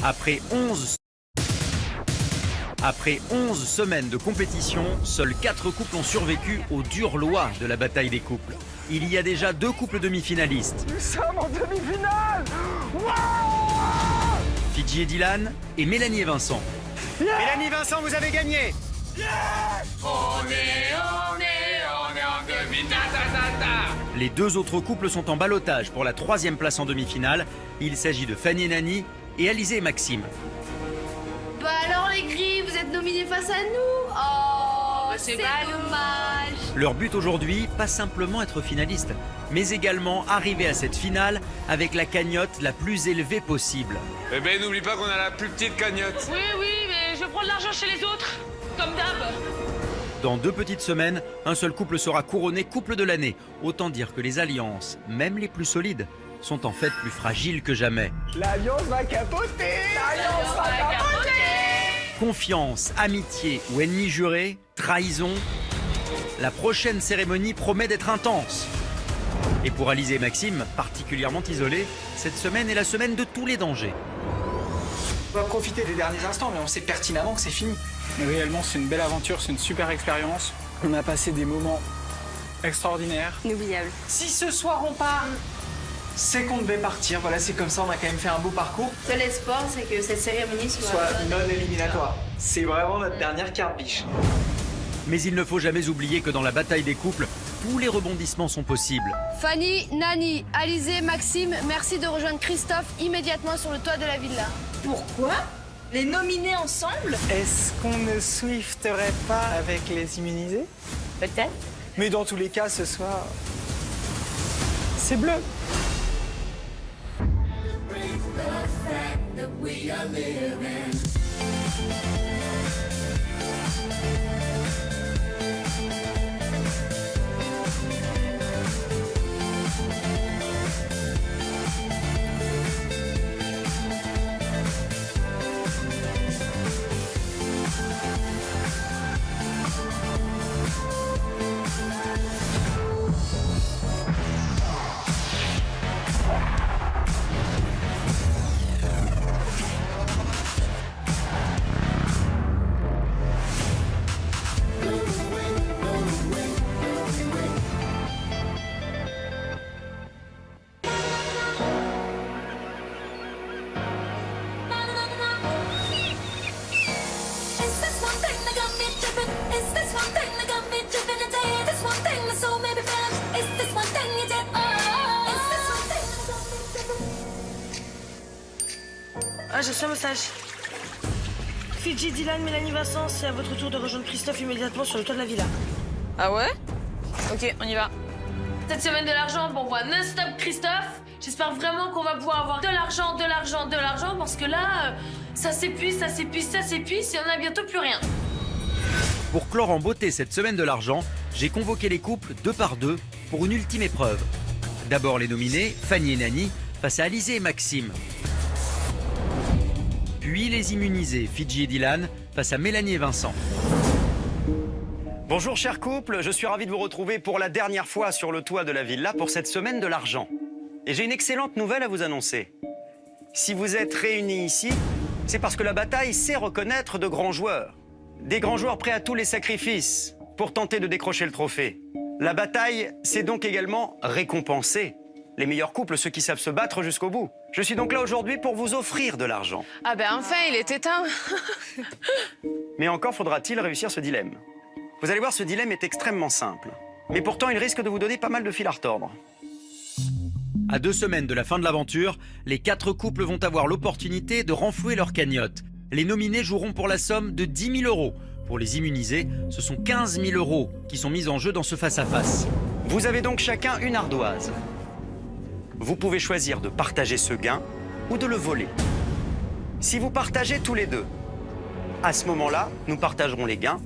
Après 11 semaines de compétition, seuls 4 couples ont survécu aux dures lois de la bataille des couples. Il y a déjà 2 couples demi-finalistes. Nous sommes en demi-finale. Wow! Fidji et Dylan et Mélanie et Vincent. Mélanie et Vincent, vous avez gagné. On est en demi. Ta, ta, ta, ta. Les 2 autres couples sont en ballottage pour la 3e place en demi-finale. Il s'agit de Fanny et Nani et Alizé et Maxime. Bah alors les gris, vous êtes nominés face à nous. Oh, c'est pas dommage. Leur but aujourd'hui, pas simplement être finaliste, mais également arriver à cette finale avec la cagnotte la plus élevée possible. Eh ben, n'oublie pas qu'on a la plus petite cagnotte. Oui, mais je vais prendre l'argent chez les autres, comme d'hab. Dans 2 petites semaines, un seul couple sera couronné couple de l'année. Autant dire que les alliances, même les plus solides, sont en fait plus fragiles que jamais. L'alliance va capoter. L'alliance va capoter. Confiance, amitié ou ennemi juré, trahison, la prochaine cérémonie promet d'être intense. Et pour Alizé et Maxime, particulièrement isolés, cette semaine est la semaine de tous les dangers. On va profiter des derniers instants, mais on sait pertinemment que c'est fini. Mais réellement, c'est une belle aventure, c'est une super expérience. On a passé des moments extraordinaires. Inoubliable. Si ce soir on part, c'est qu'on devait partir. Voilà, c'est comme ça, on a quand même fait un beau parcours. Seul espoir, c'est que cette cérémonie Soit non éliminatoire. C'est vraiment notre dernière carte biche. Mais il ne faut jamais oublier que dans la bataille des couples, tous les rebondissements sont possibles. Fanny, Nani, Alizé, Maxime, merci de rejoindre Christophe immédiatement sur le toit de la villa. Pourquoi? Les nominer ensemble? Est-ce qu'on ne swifterait pas avec les immunisés? Peut-être. Mais dans tous les cas, ce soir, c'est bleu. Ah, j'ai reçu un message. Fidji, Dylan, Mélanie, Vincent, c'est à votre tour de rejoindre Christophe immédiatement sur le toit de la villa. Ah ouais? Ok, on y va. Cette semaine de l'argent, bon, on voit non-stop Christophe. J'espère vraiment qu'on va pouvoir avoir de l'argent, parce que là, ça s'épuise, et on a bientôt plus rien. Pour clore en beauté cette semaine de l'argent, j'ai convoqué les couples 2 par 2 pour une ultime épreuve. D'abord les nominés, Fanny et Nani, face à Alizé et Maxime. Puis les immunisés, Fidji et Dylan, face à Mélanie et Vincent. Bonjour chers couples, je suis ravi de vous retrouver pour la dernière fois sur le toit de la villa pour cette semaine de l'argent. Et j'ai une excellente nouvelle à vous annoncer. Si vous êtes réunis ici, c'est parce que la bataille sait reconnaître de grands joueurs. Des grands joueurs prêts à tous les sacrifices pour tenter de décrocher le trophée. La bataille sait donc également récompenser les meilleurs couples, ceux qui savent se battre jusqu'au bout. Je suis donc là aujourd'hui pour vous offrir de l'argent. Ah ben enfin, il est éteint. Mais encore faudra-t-il réussir ce dilemme. Vous allez voir, ce dilemme est extrêmement simple. Mais pourtant, il risque de vous donner pas mal de fil à retordre. À 2 semaines de la fin de l'aventure, les 4 couples vont avoir l'opportunité de renflouer leur cagnotte. Les nominés joueront pour la somme de 10 000 €. Pour les immunisés, ce sont 15 000 € qui sont mis en jeu dans ce face-à-face. Vous avez donc chacun une ardoise. Vous pouvez choisir de partager ce gain ou de le voler. Si vous partagez tous les deux, à ce moment-là, nous partagerons les gains.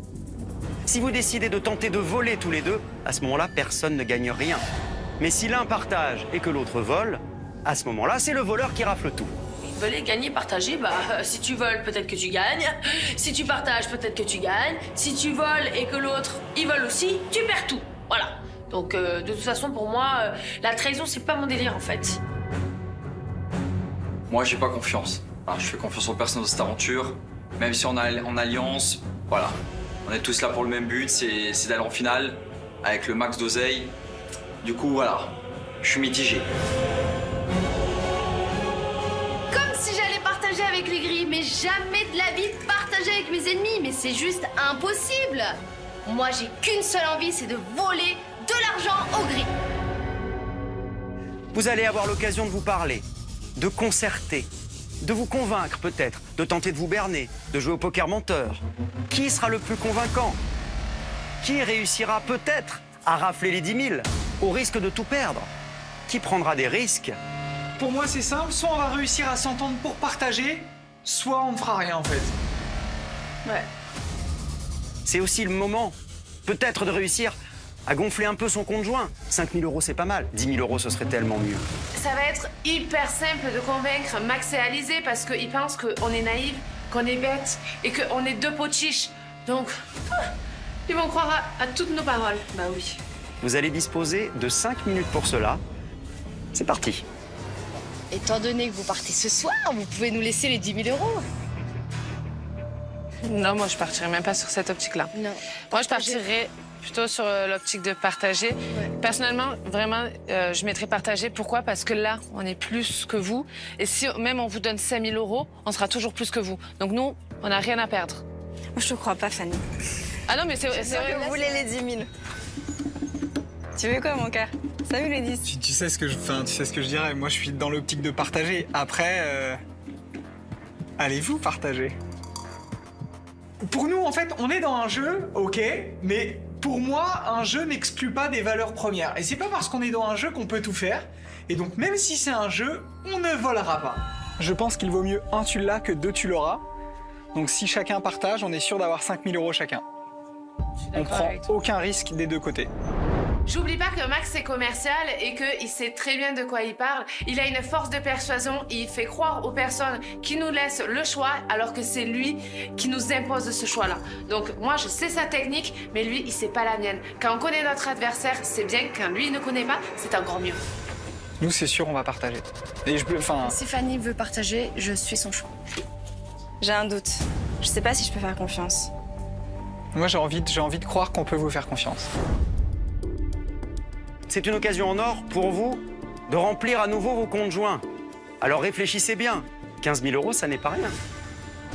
Si vous décidez de tenter de voler tous les deux, à ce moment-là, personne ne gagne rien. Mais si l'un partage et que l'autre vole, à ce moment-là, c'est le voleur qui rafle tout. Voler, gagner, partager, si tu voles, peut-être que tu gagnes. Si tu partages, peut-être que tu gagnes. Si tu voles et que l'autre, il vole aussi, tu perds tout. Voilà. Donc, de toute façon, pour moi, la trahison, c'est pas mon délire, en fait. Moi, j'ai pas confiance. Voilà, je fais confiance aux personnes dans cette aventure. Même si on est en alliance, voilà. On est tous là pour le même but, c'est d'aller en finale avec le max d'oseille. Du coup, voilà, je suis mitigé. Comme si j'allais partager avec les gris, mais jamais de la vie de partager avec mes ennemis, mais c'est juste impossible. Moi, j'ai qu'une seule envie, c'est de voler de l'argent aux gris. Vous allez avoir l'occasion de vous parler, de concerter, de vous convaincre peut-être, de tenter de vous berner, de jouer au poker menteur. Qui sera le plus convaincant? Qui réussira peut-être à rafler les 10 000 au risque de tout perdre? Qui prendra des risques? Pour moi, c'est simple. Soit on va réussir à s'entendre pour partager, soit on ne fera rien, en fait. Ouais. C'est aussi le moment, peut-être, de réussir à gonfler un peu son compte joint. 5 000 euros, c'est pas mal. 10 000 euros, ce serait tellement mieux. Ça va être hyper simple de convaincre Max et Alizé parce qu'ils pensent qu'on est naïf, qu'on est bête et qu'on est deux potiches. Donc, ils vont croire à toutes nos paroles. Bah oui. Vous allez disposer de 5 minutes pour cela. C'est parti. Étant donné que vous partez ce soir, vous pouvez nous laisser les 10 000 euros. Non, moi, je partirais même pas sur cette optique-là. Non. Moi, je partirais plutôt sur l'optique de partager. Ouais. Personnellement, vraiment, je mettrais partager. Pourquoi? Parce que là, on est plus que vous. Et si même on vous donne 5 000 euros, on sera toujours plus que vous. Donc nous, on n'a rien à perdre. Moi, je te crois pas, Fanny. Ah non, mais c'est vrai que vous voulez les 10 000. Tu veux quoi, mon cœur? Salut, les 10. Tu sais ce que je dirais. Moi, je suis dans l'optique de partager. Après, allez-vous partager? Pour nous, en fait, on est dans un jeu, ok, mais pour moi, un jeu n'exclut pas des valeurs premières. Et c'est pas parce qu'on est dans un jeu qu'on peut tout faire. Et donc, même si c'est un jeu, on ne volera pas. Je pense qu'il vaut mieux un tu l'as que deux tu l'auras. Donc, si chacun partage, on est sûr d'avoir 5 000 euros chacun. On prend aucun risque des deux côtés. J'oublie pas que Max est commercial et qu'il sait très bien de quoi il parle. Il a une force de persuasion et il fait croire aux personnes qui nous laissent le choix alors que c'est lui qui nous impose ce choix-là. Donc moi, je sais sa technique, mais lui, il sait pas la mienne. Quand on connaît notre adversaire, c'est bien. Quand lui, il ne connaît pas, c'est encore mieux. Nous, c'est sûr, on va partager. Et Si Fanny veut partager, je suis son choix. J'ai un doute. Je sais pas si je peux faire confiance. Moi, j'ai envie de croire qu'on peut vous faire confiance. C'est une occasion en or pour vous de remplir à nouveau vos comptes joints. Alors réfléchissez bien. 15 000 euros, ça n'est pas rien.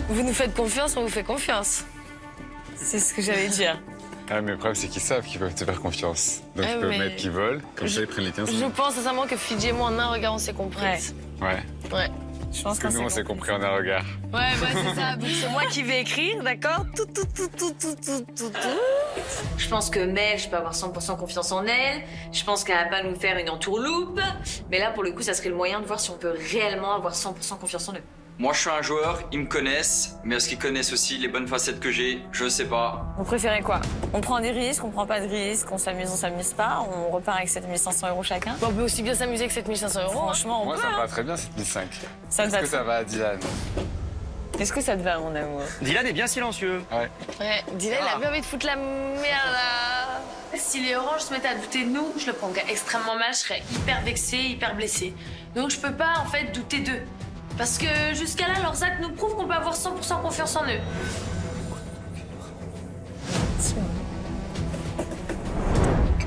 Vous nous faites confiance, on vous fait confiance. C'est ce que j'allais dire. Ah, mais le problème, c'est qu'ils savent qu'ils peuvent te faire confiance. Donc ils peuvent mettre qu'ils veulent, comme ça ils prennent les 15 000. Je pense sincèrement que Fidji et moi, en un regard, on s'est compris. Ouais. Ouais. Je pense Parce que nous, on s'est compris en un regard. Ouais, c'est ça. Donc c'est moi qui vais écrire, d'accord? Tout. Je pense que Mel, je peux avoir 100% confiance en elle. Je pense qu'elle va pas nous faire une entourloupe. Mais là, pour le coup, ça serait le moyen de voir si on peut réellement avoir 100% confiance en eux. Moi, je suis un joueur, ils me connaissent, mais est-ce qu'ils connaissent aussi les bonnes facettes que j'ai? Je sais pas. Vous préférez quoi? On prend des risques, on prend pas de risques, on s'amuse pas, on repart avec 7 500 euros chacun. On peut aussi bien s'amuser avec 7 500 euros. Franchement, on Moi, peut. ça me va très bien, 7 500. Est-ce que ça va à Dylan? Est-ce que ça te va, mon amour? Dylan est bien silencieux. Ouais, Dylan, il a bien envie de foutre la merde là. Si les oranges se mettent à douter de nous, je le prendrais extrêmement mal, je serais hyper vexée, hyper blessée. Donc je peux pas, en fait, douter d'eux. Parce que jusqu'à là, leurs actes nous prouvent qu'on peut avoir 100% confiance en eux.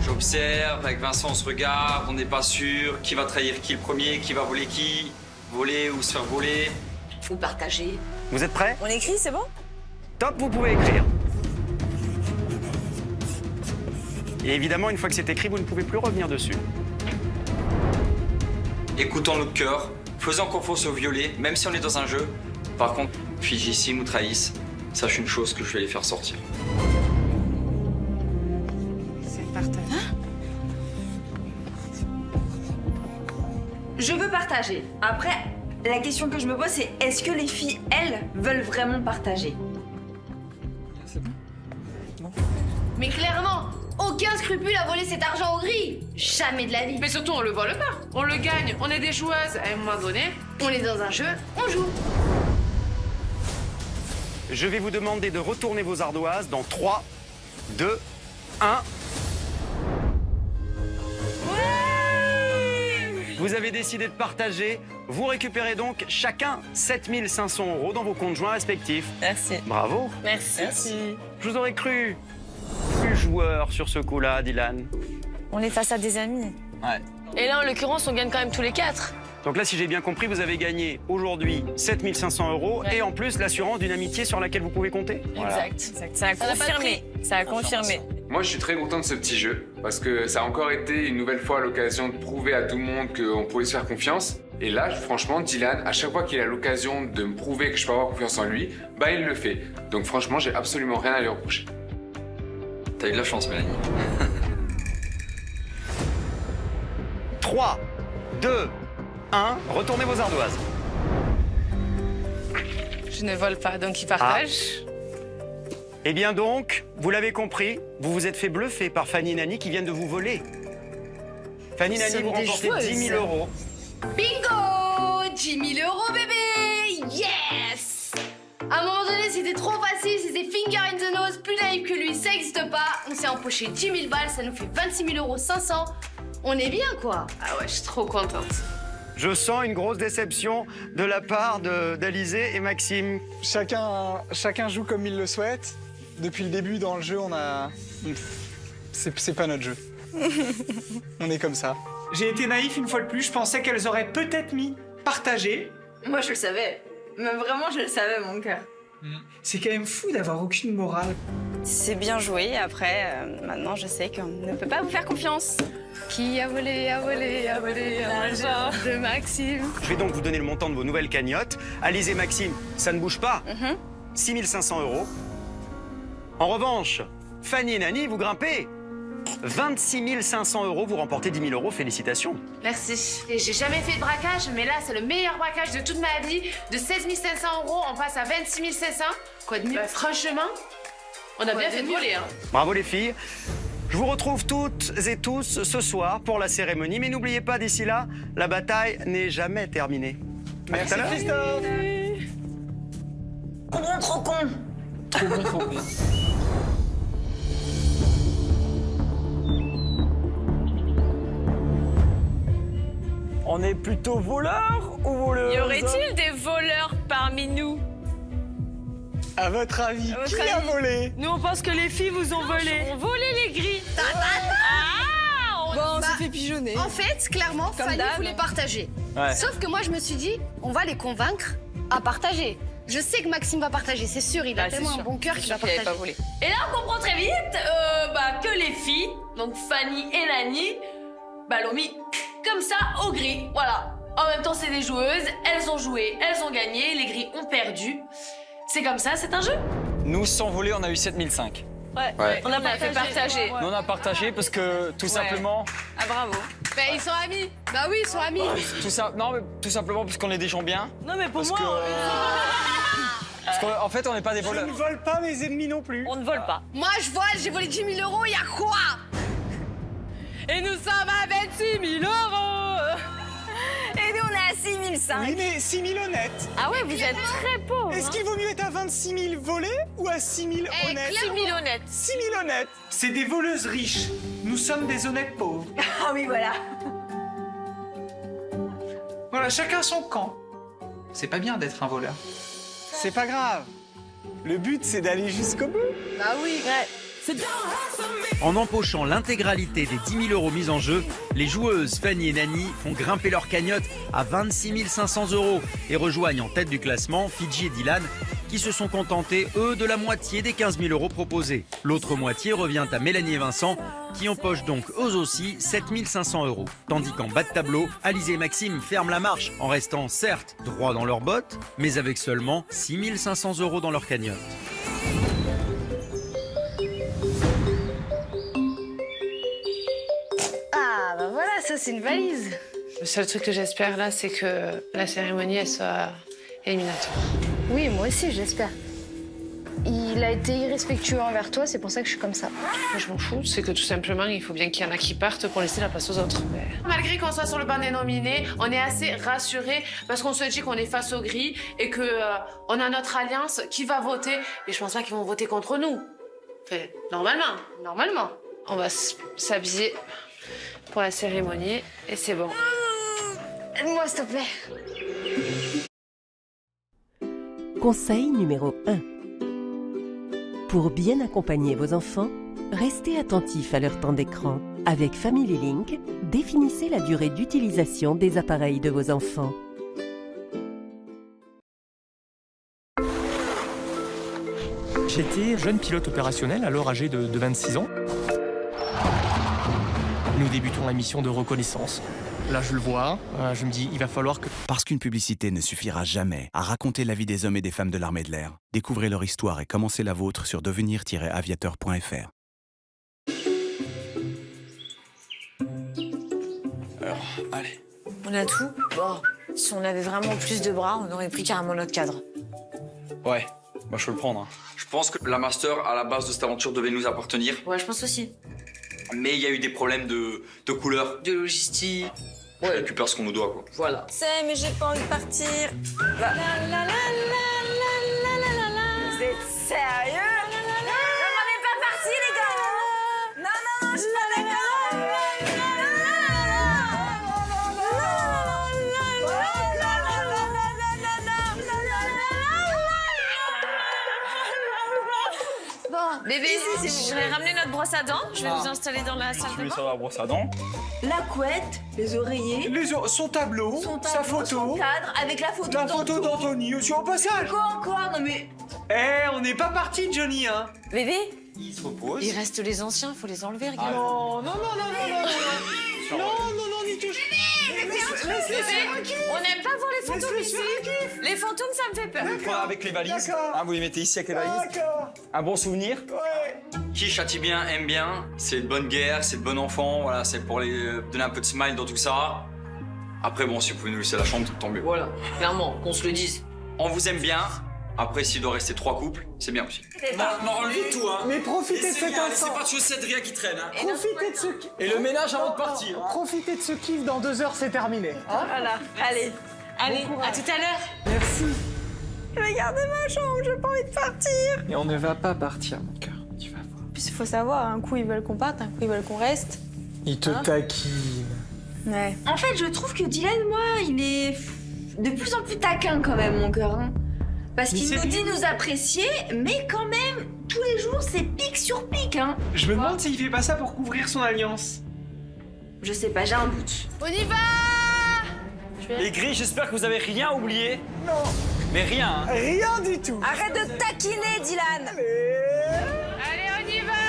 J'observe, avec Vincent, on se regarde, on n'est pas sûr. Qui va trahir qui le premier? Qui va voler qui? Voler ou se faire voler? Ou partager. Vous êtes prêts? On écrit, c'est bon? Top, vous pouvez écrire. Et évidemment, une fois que c'est écrit, vous ne pouvez plus revenir dessus. Écoutons notre cœur, faisons confiance au violet, même si on est dans un jeu. Par contre, Fidji, s'ils nous trahissent, sache une chose que je vais les faire sortir. C'est partagé. Je veux partager. Après, la question que je me pose, c'est est-ce que les filles, elles, veulent vraiment partager? Mais clairement, aucun scrupule à voler cet argent au gris. Jamais de la vie. Mais surtout, on le vole pas. On le gagne. On est des joueuses. À un moment donné, On est dans un jeu, on joue. Je vais vous demander de retourner vos ardoises dans 3, 2, 1. Vous avez décidé de partager Vous récupérez donc chacun 7500 € dans vos comptes joints respectifs. Merci. Bravo. Merci. Je vous aurais cru plus joueur sur ce coup-là, Dylan. On est face à des amis. Ouais. Et là, en l'occurrence, on gagne quand même tous les 4. Donc là, si j'ai bien compris, vous avez gagné aujourd'hui 7500 € Ouais. et en plus l'assurance d'une amitié sur laquelle vous pouvez compter. Exact. Ça a n'a pas de confirmé. Ça a confirmé. Moi, je suis très content de ce petit jeu parce que ça a encore été une nouvelle fois l'occasion de prouver à tout le monde qu'on pouvait se faire confiance. Et là, franchement, Dylan, à chaque fois qu'il a l'occasion de me prouver que je peux avoir confiance en lui, bah il le fait. Donc franchement, j'ai absolument rien à lui reprocher. T'as eu de la chance, Mélanie. 3, 2, 1, retournez vos ardoises. Je ne vole pas, donc il partage. Eh bien donc, vous l'avez compris, vous vous êtes fait bluffer par Fanny et Nani qui viennent de vous voler. Fanny et Nani, sommes vous des remportez joueuses. 10 000 €. Bingo 10 000 € bébé. Yes. À un moment donné, c'était trop facile, c'était finger in the nose, plus naïf que lui, ça n'existe pas. On s'est empoché 10 000 balles, ça nous fait 26 500 €. On est bien, quoi. Ah ouais, je suis trop contente. Je sens une grosse déception de la part d'Alizé et Maxime. Chacun joue comme il le souhaite. Depuis le début dans le jeu, on a... C'est pas notre jeu. On est comme ça. J'ai été naïf une fois de plus, je pensais qu'elles auraient peut-être mis partagé. Moi, je le savais. Mais vraiment, je le savais, mon cœur. C'est quand même fou d'avoir aucune morale. C'est bien joué. Après, maintenant, je sais qu'on ne peut pas vous faire confiance. Qui a volé l'argent de Maxime? Je vais donc vous donner le montant de vos nouvelles cagnottes. Alizé et Maxime, ça ne bouge pas. 6 500 €. En revanche, Fanny et Nani, vous grimpez. 26 500 €, vous remportez 10 000 €. Félicitations. Merci. Et j'ai jamais fait de braquage, mais là, c'est le meilleur braquage de toute ma vie. De 16 500 €, on passe à 26 500. Quoi de mieux? Franchement, on a bien fait de voler, hein. Bravo les filles. Je vous retrouve toutes et tous ce soir pour la cérémonie. Mais n'oubliez pas, d'ici là, la bataille n'est jamais terminée. À tout à l'heure. Christophe. Trop con. On est plutôt voleur ou voleuse? Y aurait-il des voleurs parmi nous? À votre avis, qui a volé? Nous, on pense que les filles vous ont volé. On volait les grilles. Bon, on s'est fait pigeonner. En fait, clairement, Fanny d'hab. voulait partager. Ouais. Sauf que moi, je me suis dit, on va les convaincre à partager. Je sais que Maxime va partager, c'est sûr, il a Bah, c'est tellement sûr. un bon cœur qu'il va Qu'il avait partager. pas volé. Et là, on comprend très vite que les filles, donc Fanny et Nani, l'ont mis comme ça au gris. Voilà. En même temps, c'est des joueuses, elles ont joué, elles ont gagné, les gris ont perdu. C'est comme ça, c'est un jeu. Nous, sans voler, on a eu 7005. Ouais. On a fait partager. Nous, on a partagé parce que, tout simplement... Ah, bravo. Ben, ils sont amis. Bah oui, ils sont amis. Non, mais tout simplement parce qu'on est des gens bien. Non, mais pour Parce moi, que... Parce qu'en fait, on n'est pas des Je voleurs. ne vole pas mes ennemis non plus. On ne vole pas. Moi, je vole, j'ai volé 10 000 €, y a quoi? Et nous sommes à 26 000 €. Et nous, on est à 6005. Oui, mais 6 000 honnêtes. Ah ouais, vous êtes très pauvres. Est-ce qu'il vaut mieux être à 26 000 volés ou à 6 000 honnêtes? 6 000 honnêtes. 6 000 honnêtes. C'est des voleuses riches. Nous sommes des honnêtes pauvres. Ah oui, voilà. Voilà, chacun son camp. C'est pas bien d'être un voleur. C'est pas grave. Le but, c'est d'aller jusqu'au bout. Bah oui. En empochant l'intégralité des 10 000 € mis en jeu, les joueuses Fanny et Nani font grimper leur cagnotte à 26 500 € et rejoignent en tête du classement Fidji et Dylan qui se sont contentés, eux, de la moitié des 15 000 € proposés. L'autre moitié revient à Mélanie et Vincent qui empochent donc eux aussi 7 500 €. Tandis qu'en bas de tableau, Alizé et Maxime ferment la marche en restant certes droits dans leurs bottes, mais avec seulement 6 500 € dans leur cagnotte. Ah, bah voilà, ça, c'est une valise. Le seul truc que j'espère là, c'est que la cérémonie, elle soit éliminatoire. Oui, moi aussi, j'espère. Il a été irrespectueux envers toi, c'est pour ça que je suis comme ça. Moi, je m'en fous, c'est que tout simplement, il faut bien qu'il y en a qui partent pour laisser la place aux autres. Malgré qu'on soit sur le banc des nominés, on est assez rassurés parce qu'on se dit qu'on est face au gris et que on a notre alliance qui va voter. Mais je pense pas qu'ils vont voter contre nous. Enfin, normalement. On va s'habiller pour la cérémonie et c'est bon. Aide-moi, s'il te plaît. Conseil numéro 1. Pour bien accompagner vos enfants, restez attentifs à leur temps d'écran. Avec Family Link, définissez la durée d'utilisation des appareils de vos enfants. J'étais jeune pilote opérationnel, alors âgé de 26 ans. Nous débutons la mission de reconnaissance. Là, je le vois, je me dis, il va falloir que... Parce qu'une publicité ne suffira jamais à raconter la vie des hommes et des femmes de l'armée de l'air. Découvrez leur histoire et commencez la vôtre sur devenir-aviateur.fr. Alors, allez. On a tout. Bon, si on avait vraiment plus de bras, on aurait pris carrément notre cadre. Ouais, moi je peux le prendre. Hein. Je pense que la master, à la base de cette aventure, devait nous appartenir. Ouais, je pense aussi. Mais il y a eu des problèmes de couleur. De logistique. On récupère ce qu'on nous doit, quoi. Voilà. C'est, mais j'ai pas envie de partir. La la la la la la la la la. Vous êtes sérieux? Je m'en ai pas parti, les gars. Non, non, non, je suis pas d'accord. Bon, bébé, je vais ramener notre brosse à dents. Je vais vous installer dans la salle de bain. sur la brosse à dents. La couette, les oreillers. Son tableau, sa photo. Son cadre, avec la photo La photo d'Anthony aussi au passage. Encore, non mais... Eh, on n'est pas parti, Johnny, hein. Bébé, Il se repose. Il reste les anciens, faut les enlever, regarde. Non, non, non, non, non, non, non, non, non, n'y touche. On n'aime pas voir les fantômes ici. Les fantômes, ça me fait peur. Vous le prenez avec les valises. Hein, vous les mettez ici avec les valises. Un bon souvenir. Ouais. Qui châtie bien, aime bien. C'est de bonne guerre, c'est de bon enfant. Voilà, c'est pour les donner un peu de smile dans tout ça. Après, bon, si vous pouvez nous laisser la chambre, tant mieux. Voilà, clairement, qu'on se le dise. On vous aime bien. Après, s'il doit rester 3 couples, c'est bien aussi. Enlevez tout, hein. Mais profitez de cet instant. Laissez pas de chaussettes, rien qui traîne, hein. Profitez de ce... Et le ménage avant de partir. Profitez de ce kiff, dans 2 heures, c'est terminé. Hein? voilà, allez. Allez, à tout à l'heure. Merci. Regardez ma chambre, j'ai pas envie de partir. Et on ne va pas partir, mon cœur. Tu vas voir. Puis il faut savoir, un coup ils veulent qu'on parte, un coup ils veulent qu'on reste. Il te taquine. Ouais. En fait, je trouve que Dylan, moi, il est de plus en plus taquin quand même, mon cœur. Hein. Parce qu'il nous dit nous apprécier, mais quand même, tous les jours, c'est pic sur pic. Hein. Je me demande s'il fait pas ça pour couvrir son alliance. Je sais pas, j'ai un doute. On y va! Les gris, j'espère que vous avez rien oublié. Non. Mais rien, hein. Rien du tout. Arrête de taquiner, Dylan. Allez, on y va!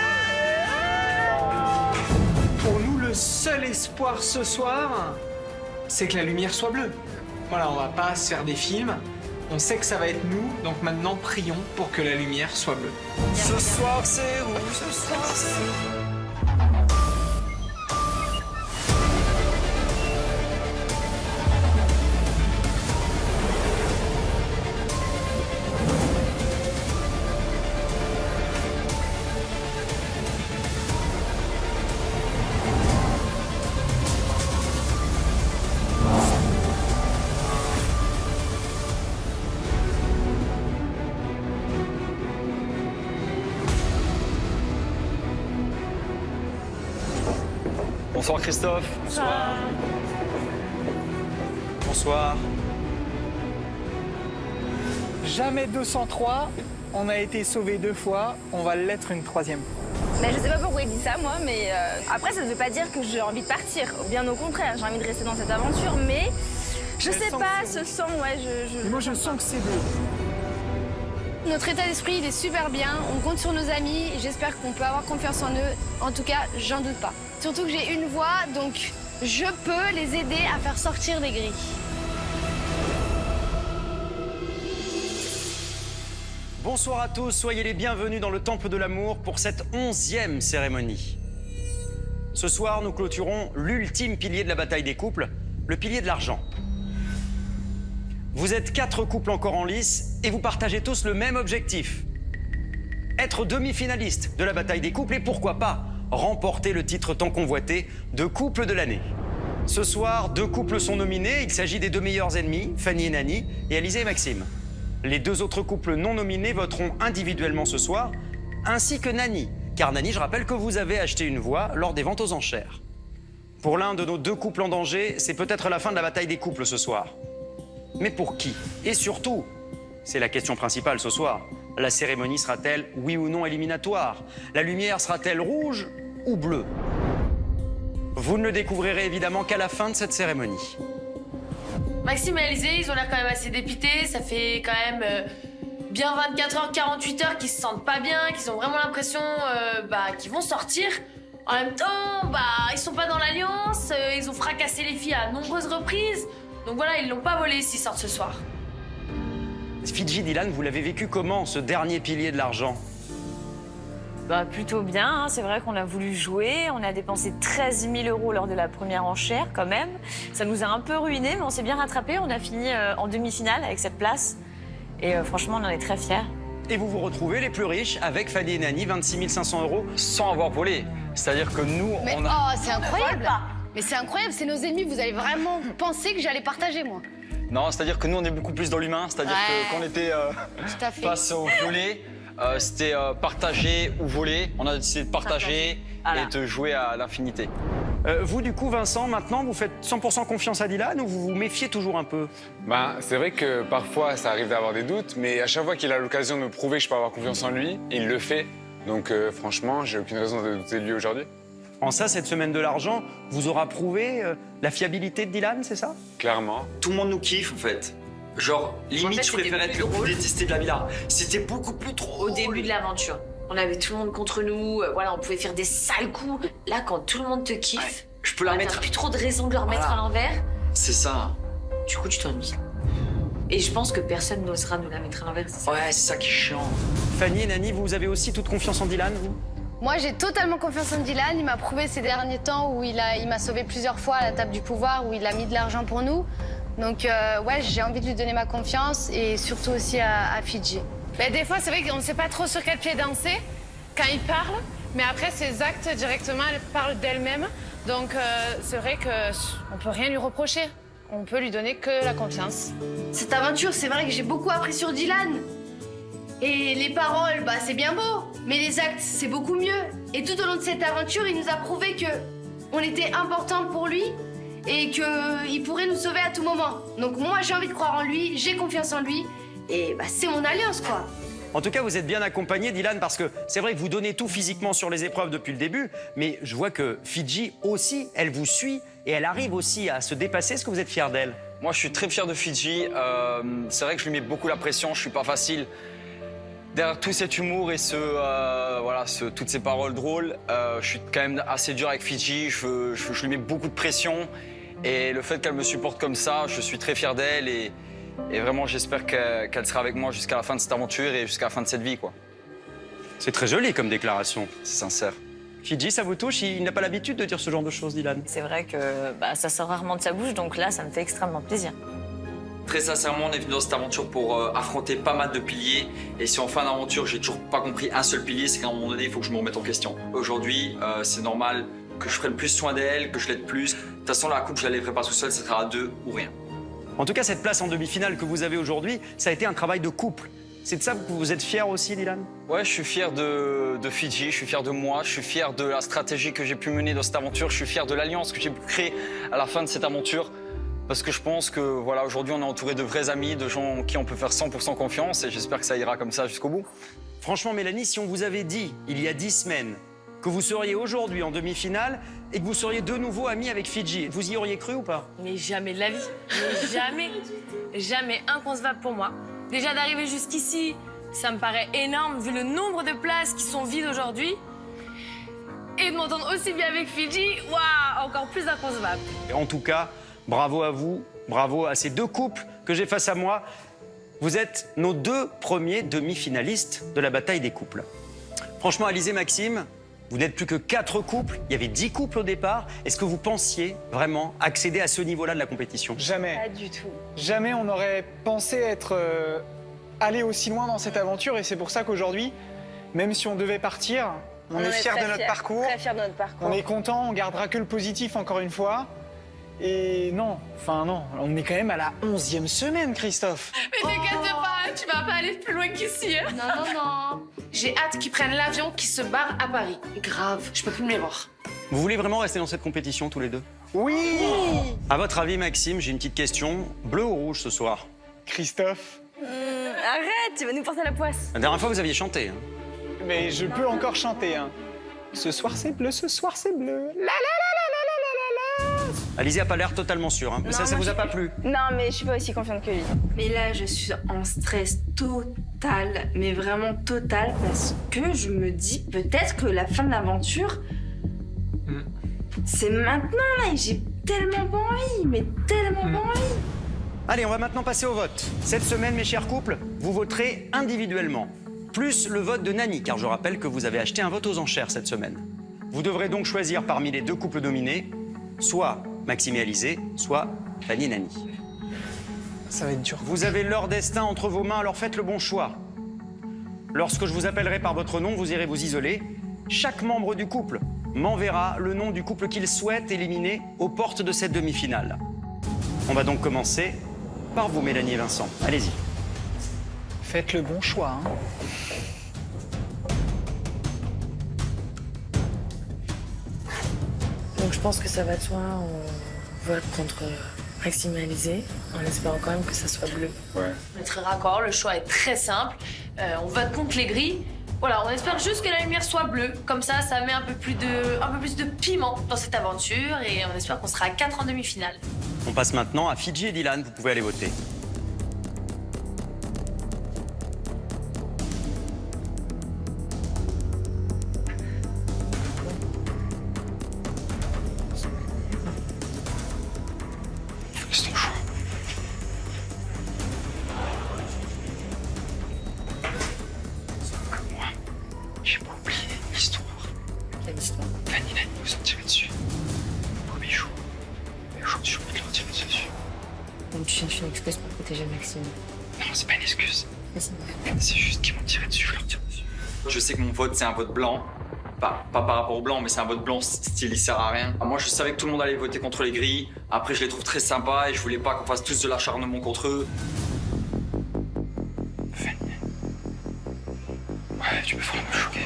Pour nous, le seul espoir ce soir, c'est que la lumière soit bleue. Voilà, on va pas se faire des films. On sait que ça va être nous, donc maintenant prions pour que la lumière soit bleue. Ce soir, c'est où? Ce soir, c'est où? Bonsoir Christophe. Bonsoir. Bonsoir. Jamais 203, on a été sauvés 2 fois, on va l'être une 3e fois. Mais je sais pas pourquoi il dit ça, moi, mais après, ça ne veut pas dire que j'ai envie de partir. Bien au contraire, j'ai envie de rester dans cette aventure, mais je sais pas, ce sang, ouais, Et moi, je sens que c'est bleu. Notre état d'esprit, il est super bien. On compte sur nos amis. J'espère qu'on peut avoir confiance en eux. En tout cas, j'en doute pas. Surtout que j'ai une voix, donc je peux les aider à faire sortir les grilles. Bonsoir à tous, soyez les bienvenus dans le Temple de l'Amour pour cette 11e cérémonie. Ce soir, nous clôturons l'ultime pilier de la bataille des couples, le pilier de l'argent. Vous êtes 4 couples encore en lice et vous partagez tous le même objectif. Être demi-finaliste de la bataille des couples et pourquoi pas remporter le titre tant convoité de couple de l'année. Ce soir, 2 couples sont nominés. Il s'agit des 2 meilleurs ennemis, Fanny et Nani, et Alizé et Maxime. Les 2 autres couples non nominés voteront individuellement ce soir, ainsi que Nani, car Nani, je rappelle que vous avez acheté une voix lors des ventes aux enchères. Pour l'un de nos 2 couples en danger, c'est peut-être la fin de la bataille des couples ce soir. Mais pour qui? Et surtout, C'est la question principale ce soir. La cérémonie sera-t-elle oui ou non éliminatoire? La lumière sera-t-elle rouge ou bleue? Vous ne le découvrirez évidemment qu'à la fin de cette cérémonie. Maxime et Alizé, ils ont l'air quand même assez dépités. Ça fait quand même bien 24 heures, 48 heures qu'ils se sentent pas bien, qu'ils ont vraiment l'impression qu'ils vont sortir. En même temps, ils sont pas dans l'alliance, ils ont fracassé les filles à nombreuses reprises. Donc voilà, ils l'ont pas volé s'ils sortent ce soir. Fidji, Dylan, vous l'avez vécu comment, ce dernier pilier de l'argent? Plutôt bien, hein. C'est vrai qu'on a voulu jouer, on a dépensé 13 000 € lors de la première enchère quand même. Ça nous a un peu ruinés, mais on s'est bien rattrapé. On a fini en demi-finale avec cette place. Et franchement, on en est très fiers. Et vous vous retrouvez les plus riches avec Fanny et Nani, 26 500 €. Sans avoir volé. C'est-à-dire que nous, Mais on a... c'est incroyable. Mais c'est incroyable, c'est nos ennemis. Vous allez vraiment penser que j'allais partager, moi. Non, c'est-à-dire que nous, on est beaucoup plus dans l'humain. C'est-à-dire que quand on était Tout à fait. face au volet, c'était partager ou voler. On a décidé de partager et de jouer à l'infinité. Vous, du coup, Vincent, maintenant, vous faites 100% confiance à Dylan ou vous vous méfiez toujours un peu? C'est vrai que parfois, ça arrive d'avoir des doutes, mais à chaque fois qu'il a l'occasion de me prouver que je peux avoir confiance en lui, il le fait. Donc franchement, j'ai aucune raison de douter de lui aujourd'hui. En ça, cette semaine de l'argent vous aura prouvé la fiabilité de Dylan, c'est ça? Clairement. Tout le monde nous kiffe, en fait. Genre, limite, je préférais être le plus détesté de la villa. C'était beaucoup plus trop Au début de l'aventure, on avait tout le monde contre nous, on pouvait faire des sales coups. Là, quand tout le monde te kiffe, je peux la mettre... t'as plus trop de raison de le remettre à l'envers. C'est ça. Du coup, tu t'ennuies. Et je pense que personne n'osera nous la mettre à l'envers. Ouais, c'est ça qui est chiant. Fanny et Nani, vous avez aussi toute confiance en Dylan, vous? Moi, j'ai totalement confiance en Dylan. Il m'a prouvé ces derniers temps où il m'a sauvé plusieurs fois à la table du pouvoir, où il a mis de l'argent pour nous. Donc, j'ai envie de lui donner ma confiance et surtout aussi à Fidji. Mais des fois, c'est vrai qu'on ne sait pas trop sur quel pied danser quand il parle, mais après, ses actes, directement, elles parlent d'elle-même. Donc, c'est vrai qu'on ne peut rien lui reprocher. On peut lui donner que la confiance. Cette aventure, c'est vrai que j'ai beaucoup appris sur Dylan. Et les paroles, c'est bien beau, mais les actes, c'est beaucoup mieux. Et tout au long de cette aventure, il nous a prouvé que on était important pour lui et qu'il pourrait nous sauver à tout moment. Donc moi, j'ai envie de croire en lui, j'ai confiance en lui, et c'est mon alliance, quoi. En tout cas, vous êtes bien accompagné, Dylan, parce que c'est vrai que vous donnez tout physiquement sur les épreuves depuis le début, mais je vois que Fidji aussi, elle vous suit et elle arrive aussi à se dépasser. Est-ce que vous êtes fier d'elle? Moi, je suis très fier de Fidji. C'est vrai que je lui mets beaucoup la pression, je suis pas facile. Derrière tout cet humour et toutes ces paroles drôles, je suis quand même assez dur avec Fidji. Je lui mets beaucoup de pression. Et le fait qu'elle me supporte comme ça, je suis très fier d'elle. Et vraiment, j'espère qu'elle sera avec moi jusqu'à la fin de cette aventure et jusqu'à la fin de cette vie, quoi. C'est très joli comme déclaration. C'est sincère. Fidji, ça vous touche? Il n'a pas l'habitude de dire ce genre de choses, Dylan. C'est vrai que ça sort rarement de sa bouche, donc là, ça me fait extrêmement plaisir. Très sincèrement, on est venu dans cette aventure pour affronter pas mal de piliers. Et si en fin d'aventure, j'ai toujours pas compris un seul pilier, c'est qu'à un moment donné, il faut que je me remette en question. Aujourd'hui, c'est normal que je prenne plus soin d'elle, que je l'aide plus. De toute façon, la coupe, je la lèverai pas tout seul, ça sera à deux ou rien. En tout cas, cette place en demi-finale que vous avez aujourd'hui, ça a été un travail de couple. C'est de ça que vous êtes fier aussi, Dylan? Ouais, je suis fier de Fidji, je suis fier de moi, je suis fier de la stratégie que j'ai pu mener dans cette aventure, je suis fier de l'alliance que j'ai pu créer à la fin de cette aventure. Parce que je pense que aujourd'hui, on est entouré de vrais amis, de gens en qui on peut faire 100% confiance et j'espère que ça ira comme ça jusqu'au bout. Franchement, Mélanie, si on vous avait dit, il y a 10 semaines, que vous seriez aujourd'hui en demi-finale et que vous seriez de nouveau amis avec Fidji, vous y auriez cru ou pas? Mais jamais de la vie. Mais jamais. Jamais inconcevable pour moi. Déjà d'arriver jusqu'ici, ça me paraît énorme vu le nombre de places qui sont vides aujourd'hui. Et de m'entendre aussi bien avec Fidji, waouh, encore plus inconcevable. En tout cas, bravo à vous, bravo à ces deux couples que j'ai face à moi. Vous êtes nos deux premiers demi-finalistes de la bataille des couples. Franchement, Alizé, Maxime, vous n'êtes plus que 4 couples. Il y avait 10 couples au départ. Est-ce que vous pensiez vraiment accéder à ce niveau-là de la compétition? Jamais. Pas du tout. Jamais on aurait pensé être allé aussi loin dans cette aventure. Et c'est pour ça qu'aujourd'hui, même si on devait partir, on est fiers de notre parcours. Très fiers de notre parcours. On est content, on gardera que le positif encore une fois. Et non, on est quand même à la 11e semaine, Christophe. Mais t'inquiète pas, tu vas pas aller plus loin qu'ici. Hein. Non. J'ai hâte qu'ils prennent l'avion qui se barre à Paris. Grave, je peux plus me les voir. Vous voulez vraiment rester dans cette compétition tous les deux? Oui. À votre avis, Maxime, j'ai une petite question. Bleu ou rouge ce soir? Christophe. Arrête, tu vas nous porter la poisse. La dernière fois, vous aviez chanté. Hein. Mais je peux encore chanter, hein. Ce soir c'est bleu, ce soir c'est bleu. Alizé a pas l'air totalement sûre. Hein. Non, Ça moi, vous a je- pas plu? Non, mais je suis pas aussi confiante que lui. Mais là, je suis en stress total, mais vraiment total, parce que je me dis peut-être que la fin de l'aventure, c'est maintenant là, et j'ai tellement pas envie, mais tellement pas envie. Allez, on va maintenant passer au vote. Cette semaine, mes chers couples, vous voterez individuellement. Plus le vote de Nani, car je rappelle que vous avez acheté un vote aux enchères cette semaine. Vous devrez donc choisir parmi les deux couples dominés, soit Maxime et Alizé, soit Fanny et Nani. Ça va être dur. Vous avez leur destin entre vos mains, alors faites le bon choix. Lorsque je vous appellerai par votre nom, vous irez vous isoler. Chaque membre du couple m'enverra le nom du couple qu'il souhaite éliminer aux portes de cette demi-finale. On va donc commencer par vous, Mélanie et Vincent. Allez-y. Faites le bon choix, hein. Donc je pense que ça va de soi, on vote contre Maxime et Alizé, en espérant quand même que ça soit bleu. Ouais. On est très raccord, le choix est très simple. On vote contre les grilles. Voilà, on espère juste que la lumière soit bleue. Comme ça met un peu plus de piment dans cette aventure et on espère qu'on sera à 4 en demi-finale. On passe maintenant à Fidji et Dylan, vous pouvez aller voter. C'est ton choix. Comme moi, j'ai pas oublié l'histoire. Quelle histoire? Fanny et Nani nous ont tiré dessus. Premier jour. Et aujourd'hui, je vais leur tirer dessus. Donc tu cherches une excuse pour protéger Maxime. Non, c'est pas une excuse. Mais c'est C'est juste qu'ils m'ont tiré dessus, je leur tire dessus. Je sais que mon vote, c'est un vote blanc. Pas par rapport au blanc, mais c'est un vote blanc style il sert à rien. Moi, je savais que tout le monde allait voter contre les grilles. Après, je les trouve très sympas et je voulais pas qu'on fasse tous de l'acharnement contre eux. Fanny. Ouais, tu peux vraiment me choquer.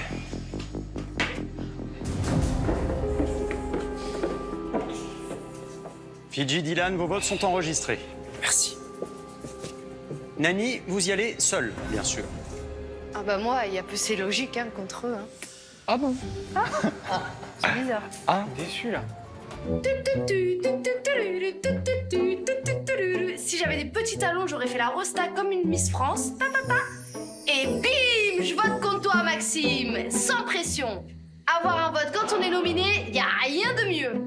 Fidji, Dylan, vos votes sont enregistrés. Merci. Nani, vous y allez seul, bien sûr. Ah bah moi, il y a peu c'est logique hein, contre eux. Hein. Ah bon? C'est bizarre. Ah, déçu là. Si j'avais des petits talons, j'aurais fait la rosta comme une Miss France. Et bim, je vote contre toi, Maxime. Sans pression. Avoir un vote quand on est nominé, y a rien de mieux.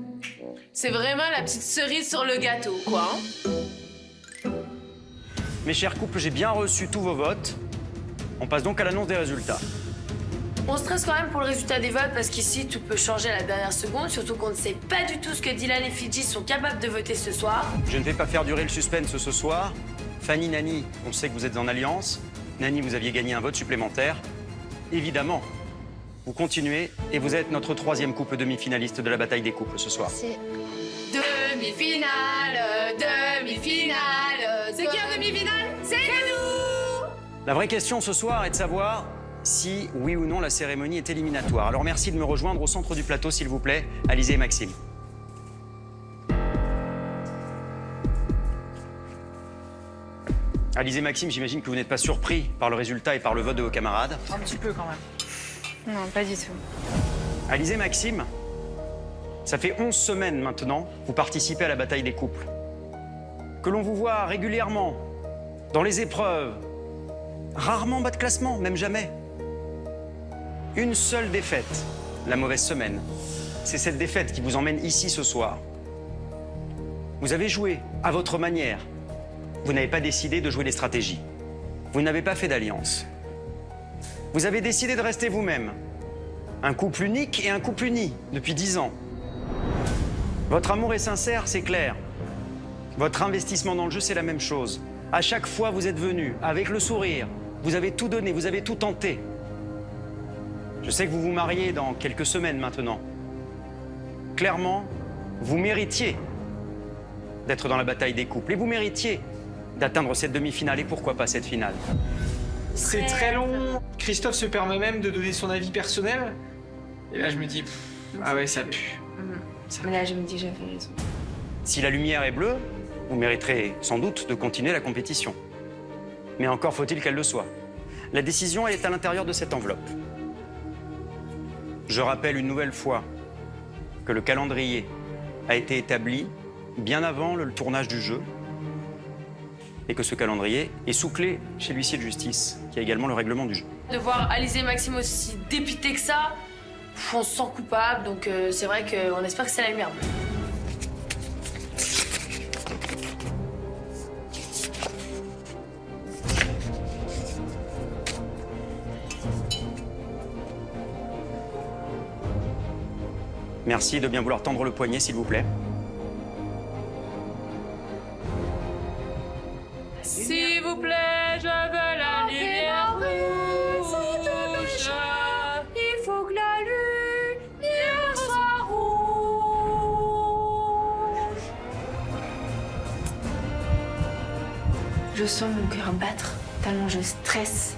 C'est vraiment la petite cerise sur le gâteau, quoi. Hein. Mes chers couples, j'ai bien reçu tous vos votes. On passe donc à l'annonce des résultats. On stresse quand même pour le résultat des votes parce qu'ici tout peut changer à la dernière seconde, surtout qu'on ne sait pas du tout ce que Dylan et Fidji sont capables de voter ce soir. Je ne vais pas faire durer le suspense ce soir. Fanny, Nani, on sait que vous êtes en alliance. Nani, vous aviez gagné un vote supplémentaire. Évidemment, vous continuez et vous êtes notre troisième couple demi-finaliste de la bataille des couples ce soir. C'est Demi-finale, demi-finale. C'est qui en demi-finale? C'est nous! La vraie question ce soir est de savoir si, oui ou non, la cérémonie est éliminatoire. Alors merci de me rejoindre au centre du plateau, s'il vous plaît, Alizé et Maxime. Alizé et Maxime, j'imagine que vous n'êtes pas surpris par le résultat et par le vote de vos camarades. Un petit peu quand même. Non, pas du tout. Alizé et Maxime, ça fait 11 semaines maintenant que vous participez à la bataille des couples. Que l'on vous voit régulièrement dans les épreuves, rarement en bas de classement, même jamais. Une seule défaite, la mauvaise semaine. C'est cette défaite qui vous emmène ici ce soir. Vous avez joué à votre manière. Vous n'avez pas décidé de jouer des stratégies. Vous n'avez pas fait d'alliance. Vous avez décidé de rester vous-même. Un couple unique et un couple uni depuis 10 ans. Votre amour est sincère, c'est clair. Votre investissement dans le jeu, c'est la même chose. À chaque fois, vous êtes venus avec le sourire. Vous avez tout donné, vous avez tout tenté. Je sais que vous vous mariez dans quelques semaines maintenant. Clairement, vous méritiez d'être dans la bataille des couples. Et vous méritiez d'atteindre cette demi-finale. Et pourquoi pas cette finale? C'est très long. Christophe se permet même de donner son avis personnel. Et là, je me dis, ah ouais, ça pue. Mais là, je me dis que j'avais raison. Si la lumière est bleue, vous mériterez sans doute de continuer la compétition. Mais encore faut-il qu'elle le soit. La décision est à l'intérieur de cette enveloppe. Je rappelle une nouvelle fois que le calendrier a été établi bien avant le tournage du jeu et que ce calendrier est sous clé chez l'huissier de justice, qui a également le règlement du jeu. De voir Alizé et Maxime aussi dépités que ça, on se sent coupable, donc c'est vrai qu'on espère que c'est la lumière bleue. Merci de bien vouloir tendre le poignet, s'il vous plaît. S'il vous plaît, je veux la lumière rouge. Il faut que la lumière soit rouge. Je sens mon cœur battre, tellement je stresse.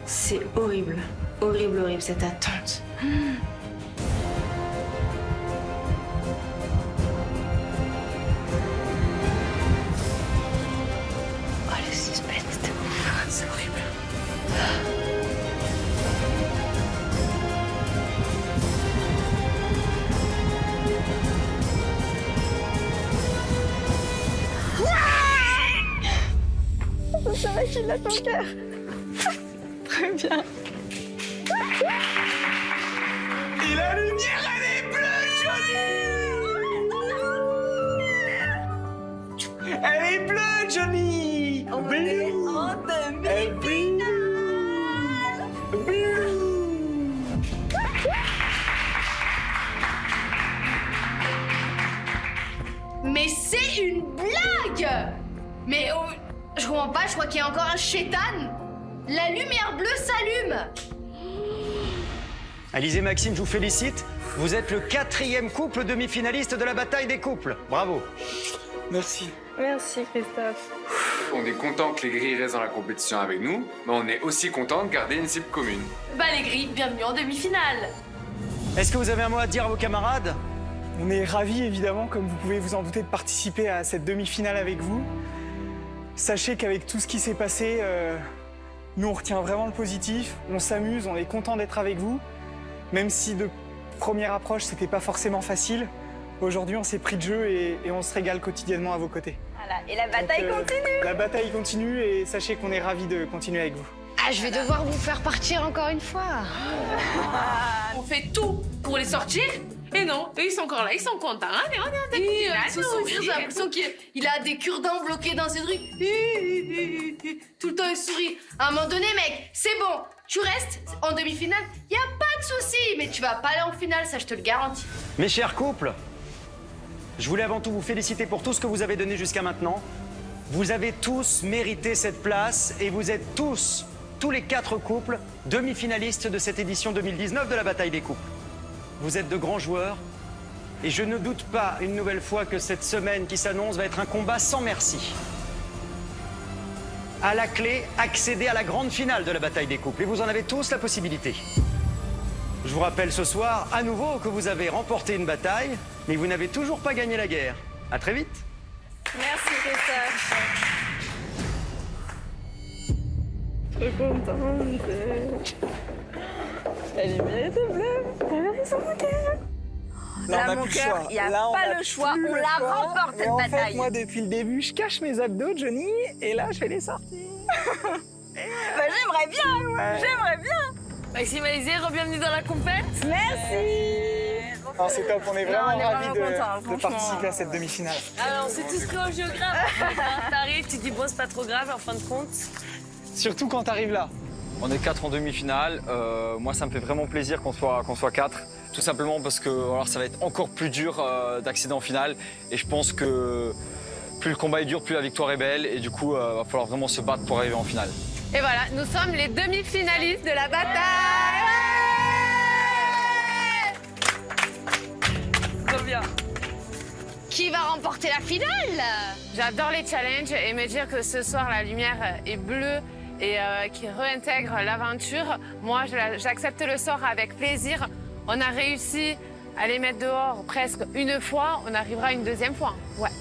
C'est horrible, horrible, horrible cette attente. Oh le suspense de ouf, c'est horrible. C'est vrai qu'il a ton cœur. Très bien. Et la lumière, elle est bleue, Johnny. Elle est bleue, Johnny. On est en demi-finale. Mais c'est une blague! Mais oh, je comprends pas, je crois qu'il y a encore un chétan. La lumière bleue s'allume. Alizé, Maxime, je vous félicite. Vous êtes le 4e couple demi-finaliste de la bataille des couples. Bravo. Merci. Merci Christophe. On est content que les grilles restent dans la compétition avec nous, mais on est aussi content de garder une cible commune. Bah les grilles, bienvenue en demi-finale. Est-ce que vous avez un mot à dire à vos camarades? On est ravis, évidemment, comme vous pouvez vous en douter, de participer à cette demi-finale avec vous. Sachez qu'avec tout ce qui s'est passé, nous, on retient vraiment le positif. On s'amuse, on est content d'être avec vous. Même si de première approche, c'était pas forcément facile. Aujourd'hui, on s'est pris de jeu et on se régale quotidiennement à vos côtés. Voilà, et la bataille continue. La bataille continue et sachez qu'on est ravis de continuer avec vous. Ah, je vais devoir vous faire partir encore une fois. On fait tout pour les sortir. Et non, eux, ils sont encore là, ils sont contents. Allez, on est en demi-finale. Son sourire, j'ai l'impression qu'il a des cure-dents bloqués dans ses trucs. Tout le temps, il sourit. À un moment donné, mec, c'est bon. Tu restes en demi-finale, y a pas de souci. Mais tu vas pas aller en finale, ça, je te le garantis. Mes chers couples, je voulais avant tout vous féliciter pour tout ce que vous avez donné jusqu'à maintenant. Vous avez tous mérité cette place et vous êtes tous les 4 couples demi-finalistes de cette édition 2019 de la bataille des couples. Vous êtes de grands joueurs et je ne doute pas une nouvelle fois que cette semaine qui s'annonce va être un combat sans merci. À la clé, accéder à la grande finale de la bataille des couples et vous en avez tous la possibilité. Je vous rappelle ce soir à nouveau que vous avez remporté une bataille, mais vous n'avez toujours pas gagné la guerre. À très vite. Merci Christophe. Trop contente. La lumière était bleue. Elle a raison, mon cœur. Là, mon cœur, il n'y a pas le choix. On la remporte, cette En fait, bataille. moi, depuis le début, je cache mes abdos, Johnny, et là, je vais les sortir. Bah, j'aimerais bien. J'aimerais bien. Maxime, Alizé, re-bienvenue dans la compète. Merci. Non, c'est top, on est vraiment on est ravis vraiment contents, de franchement. participer à cette demi-finale. Alors, on s'est tous pris au géographe. T'arrives, tu dis bon, c'est pas trop grave, en fin de compte. Surtout quand t'arrives là. On est 4 en demi-finale. Moi, ça me fait vraiment plaisir qu'on soit 4. Tout simplement parce que alors, ça va être encore plus dur d'accéder en finale. Et je pense que plus le combat est dur, plus la victoire est belle. Et du coup, il va falloir vraiment se battre pour arriver en finale. Et voilà, nous sommes les demi-finalistes de la bataille. Trop bien. Qui va remporter la finale? J'adore les challenges et me dire que ce soir, la lumière est bleue et qui réintègre l'aventure. Moi, j'accepte le sort avec plaisir. On a réussi à les mettre dehors presque une fois. On arrivera une deuxième fois. Ouais.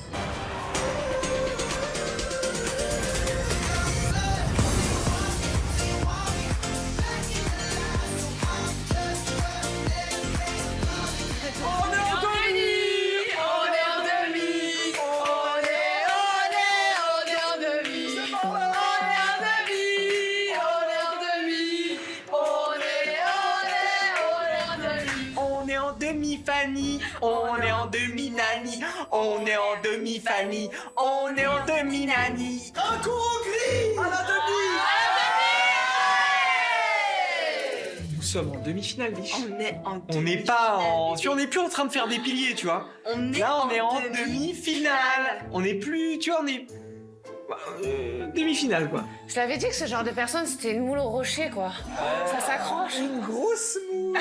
demi-Fanny, on est en demi-Nani, on est en demi-Fanny, on est en demi-Nani. Un coup au gris à la demi. Nous sommes en demi-finale, biche. On est en On n'est pas en... Tu vois, on n'est plus en train de faire des piliers, tu vois. Là, on est en demi-finale. On n'est plus... Tu vois, on est... demi-finale, quoi. Je l'avais dit que ce genre de personne, c'était une moule au rocher, quoi. Ça s'accroche. Une grosse moule.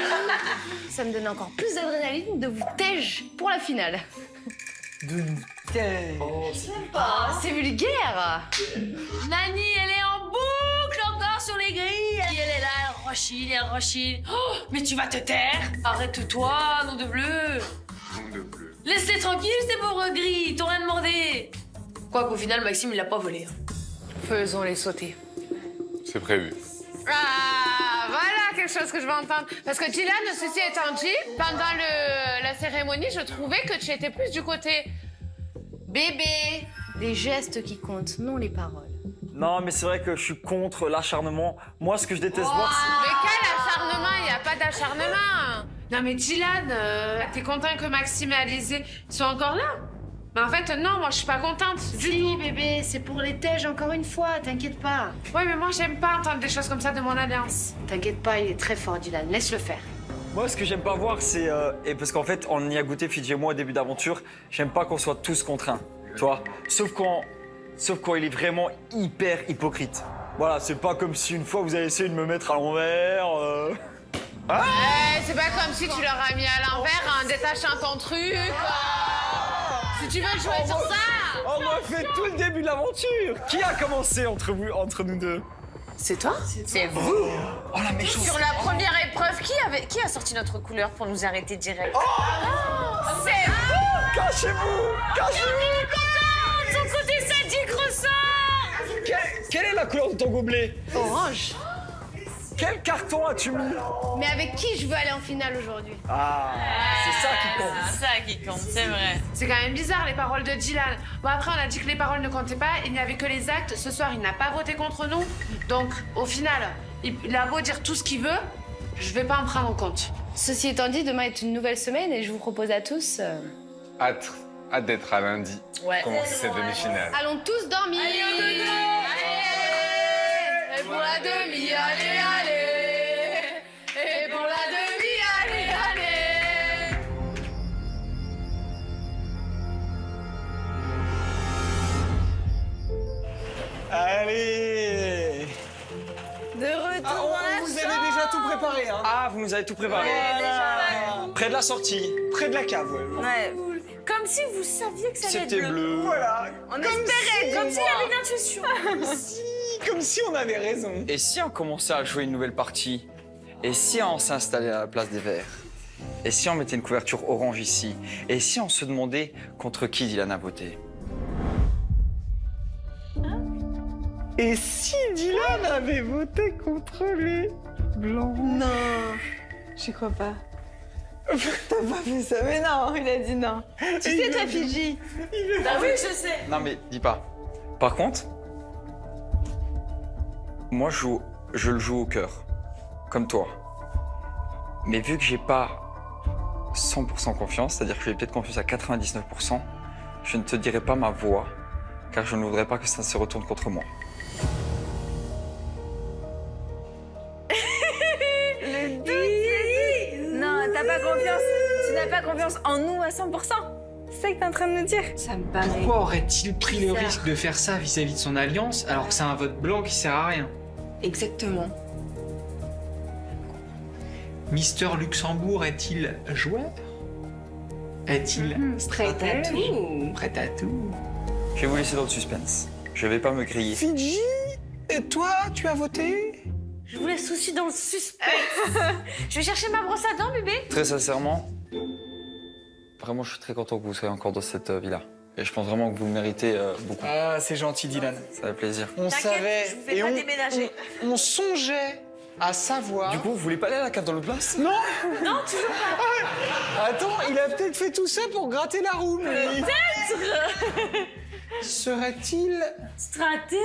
Ça me donne encore plus d'adrénaline de vous tège pour la finale. De nous taire. C'est vulgaire. Nani, elle est en boucle encore sur les grilles. Elle est là, elle rechine. Oh, mais tu vas te taire. Arrête-toi, nom de bleu. Nom de bleu. Laisse-les tranquilles, ces pauvres grilles. Ils t'ont rien demandé. Quoi qu'au final, Maxime, il l'a pas volé. Faisons-les sauter. C'est prévu. Ah, voilà quelque chose que je vais entendre. Parce que Dylan, ceci étant dit, pendant la cérémonie, je trouvais que tu étais plus du côté bébé. Les gestes qui comptent, non les paroles. Non, mais c'est vrai que je suis contre l'acharnement. Moi, ce que je déteste voir, c'est... Mais quel acharnement? Il n'y a pas d'acharnement. Non mais Dylan, t'es content que Maxime et Alizé soient encore là? Mais en fait, non, moi je suis pas contente. Si bébé, c'est pour les tèges encore une fois, t'inquiète pas. Ouais, mais moi j'aime pas entendre des choses comme ça de mon alliance. T'inquiète pas, il est très fort Dylan, laisse-le faire. Moi, ce que j'aime pas voir, c'est... et parce qu'en fait, on y a goûté, Fidji et moi, au début d'aventure, j'aime pas qu'on soit tous contraints, tu vois. Sauf quand il est vraiment hyper hypocrite. Voilà, c'est pas comme si une fois vous avez essayé de me mettre à l'envers... Ah c'est pas comme si tu leur as mis à l'envers en détachant ton truc. Si tu veux jouer sur ça. On m'a fait tout le début de l'aventure. Qui a commencé entre nous deux? C'est toi? C'est vous. Oh la méchante. Sur la première épreuve, qui a sorti notre couleur pour nous arrêter direct? C'est vous. Cachez-vous. Cachez-vous. Son côté sadique ressort. Quelle est la couleur de ton gobelet? Orange. Quel carton as-tu mis? Mais avec qui je veux aller en finale aujourd'hui? Ah, c'est ça qui compte. C'est ça qui compte, c'est vrai. C'est quand même bizarre les paroles de Dylan. Bon après on a dit que les paroles ne comptaient pas, il n'y avait que les actes. Ce soir il n'a pas voté contre nous. Donc au final, il a beau dire tout ce qu'il veut, je vais pas en prendre en compte. Ceci étant dit, demain est une nouvelle semaine et je vous propose à tous... Hâte d'être à lundi. Ouais. Commencer cette demi-finale. Allons tous dormir. Allez, et pour la demi, allez. Et pour la demi, allez. Allez. De retour dans la Vous avez déjà tout préparé, hein? Ah, vous nous avez tout préparé. Près de la sortie. Près de la cave, ouais. Ouais. Comme si vous saviez que ça allait être C'était bleu. Voilà. On espérait. Comme s'il avait une intuition. Comme si on avait raison. Et si on commençait à jouer une nouvelle partie? Et si on s'installait à la place des verts? Et si on mettait une couverture orange ici? Et si on se demandait contre qui Dylan a voté? Et si Dylan avait voté contre les blancs? Non, j'y crois pas. T'as pas fait ça, mais non, il a dit non. Tu sais, toi, Fidji. Bah oui, je sais. Non mais dis pas. Par contre, moi je le joue au cœur, comme toi. Mais vu que j'ai pas 100% confiance, c'est-à-dire que j'ai peut-être confiance à 99%, je ne te dirai pas ma voix, car je ne voudrais pas que ça se retourne contre moi. Le doute. Non, t'as pas confiance. Tu n'as pas confiance en nous à 100%. C'est ça que t'es en train de nous dire. Ça me paraît. Pourquoi aurait-il pris le bizarre. risque de faire ça vis-à-vis de son alliance alors que c'est un vote blanc qui sert à rien? Exactement. Mister Luxembourg est-il joueur? Est-il Prêt à tout. Prêt à tout. Je vais vous laisser dans le suspense. Je vais pas me griller. Fidji, et toi, tu as voté? Je vous laisse aussi dans le suspense. Je vais chercher ma brosse à dents, bébé. Très sincèrement, vraiment je suis très content que vous soyez encore dans cette villa. Et je pense vraiment que vous le méritez beaucoup. Ah, c'est gentil, Dylan. Ça fait plaisir. On savait je vous fais pas déménager. on songeait à savoir. Du coup, vous voulez pas aller à la cave dans l'autre place? Non. Non, toujours pas. Attends, il a peut-être fait tout ça pour gratter la roue, mais... Peut-être. Serait-il... Stratège.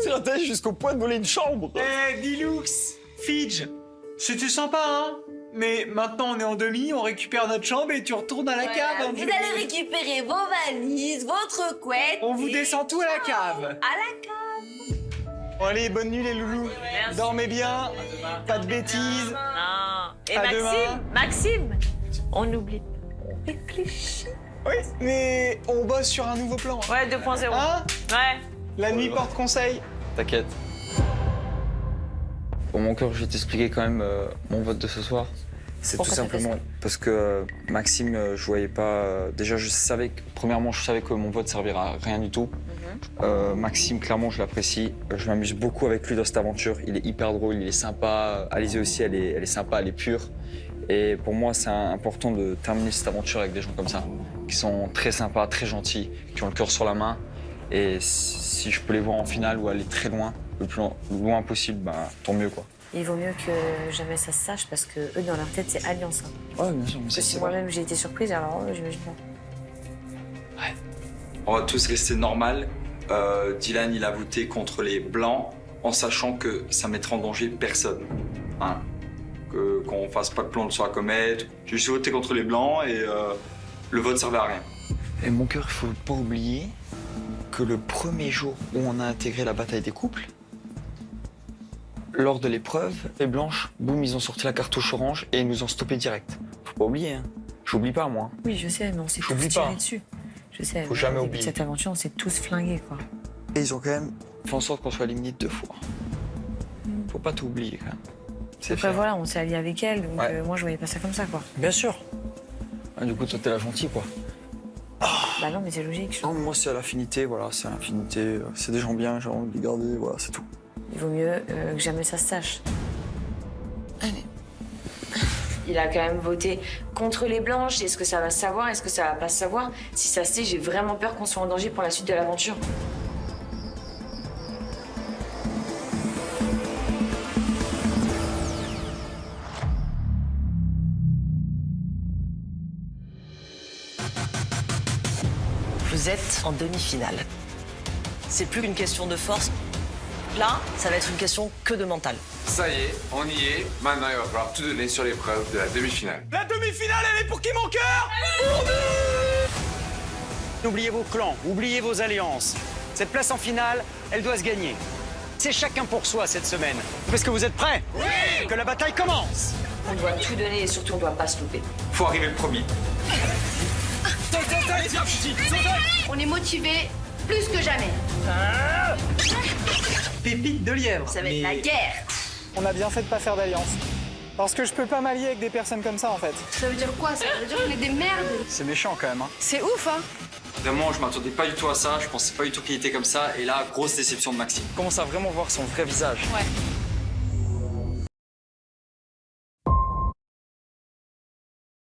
Stratège jusqu'au point de voler une chambre. Eh, Dilux, Fidge, c'était sympa, hein? mais maintenant on est en demi, on récupère notre chambre et tu retournes à la cave. Hein, vous allez récupérer vos valises, votre couette. On vous et descend tout à la cave. À la cave. Bon, allez, bonne nuit les loulous. Dormez bien, pas de bêtises. Non. Et À Maxime, on n'oublie pas. On réfléchit. Oui, mais on bosse sur un nouveau plan. Ouais, 2.0. Hein? Ouais. La nuit porte conseil. T'inquiète. Pour mon cœur, je vais t'expliquer quand même mon vote de ce soir. C'est tout Pourquoi t'as fait simplement parce que Maxime, je voyais pas. Déjà, premièrement, je savais que mon vote servira à rien du tout. Maxime, clairement, je l'apprécie. Je m'amuse beaucoup avec lui dans cette aventure. Il est hyper drôle, il est sympa. Alizée aussi, elle est sympa, elle est pure. Et pour moi, c'est important de terminer cette aventure avec des gens comme ça, qui sont très sympas, très gentils, qui ont le cœur sur la main. Et si je peux les voir en finale ou aller très loin, le plus loin possible, bah, tant mieux, quoi. Il vaut mieux que jamais ça se sache parce que eux, dans leur tête, c'est alliance. Hein. Ouais, bien sûr. Mais Parce que si moi-même j'ai été surprise, alors j'imagine pas. Ouais. On va tous rester normal. Dylan, il a voté contre les blancs en sachant que ça mettrait en danger personne. Hein. Qu'on fasse pas de plan sur la comète. J'ai juste voté contre les blancs et le vote servait à rien. Et mon cœur, il faut pas oublier que le premier jour où on a intégré la bataille des couples, lors de l'épreuve, les blanches, boum, ils ont sorti la cartouche orange et ils nous ont stoppé direct. Faut pas oublier, hein. J'oublie pas, moi. Oui, je sais, mais on s'est tous J'oublie tiré pas. dessus. Je sais. Faut mais jamais au début oublier. de cette aventure, on s'est tous flingués, quoi. Et ils ont quand même fait en sorte qu'on soit éliminé 2 fois. Faut pas tout oublier, quand même. Après, voilà, on s'est alliés avec elle, donc Ouais. moi, je voyais pas ça comme ça, quoi. Bien sûr. Ah, du coup, toi, t'es la gentille, quoi. Bah non, mais c'est logique. Non, moi, c'est à l'affinité, voilà, c'est à l'affinité. C'est des gens bien, j'ai envie de les garder, voilà, c'est tout. Il vaut mieux que jamais ça se sache. Il a quand même voté contre les blanches. Est-ce que ça va se savoir? Est-ce que ça va pas se savoir? Si ça se sait, j'ai vraiment peur qu'on soit en danger pour la suite de l'aventure. Vous êtes en demi-finale. C'est plus qu'une question de force. Là, ça va être une question que de mental. Ça y est, on y est. Maintenant, il va falloir tout donner sur l'épreuve de la demi-finale. La demi-finale, elle est pour qui, mon cœur? Oubliez vos clans, oubliez vos alliances. Cette place en finale, elle doit se gagner. C'est chacun pour soi cette semaine. Est-ce que vous êtes prêts? Oui! Que la bataille commence! On doit tout donner et surtout, on doit pas se louper. Faut arriver le premier. On est motivés plus que jamais. Pépite de lièvre. Ça va être la guerre. On a bien fait de pas faire d'alliance. Parce que je peux pas m'allier avec des personnes comme ça, en fait. Ça veut dire quoi? Ça veut dire qu'on est des merdes. C'est méchant, quand même, hein. C'est ouf, hein? Vraiment, je m'attendais pas du tout à ça, je pensais pas du tout qu'il était comme ça, et là, grosse déception de Maxime. Je commence à vraiment voir son vrai visage. Ouais.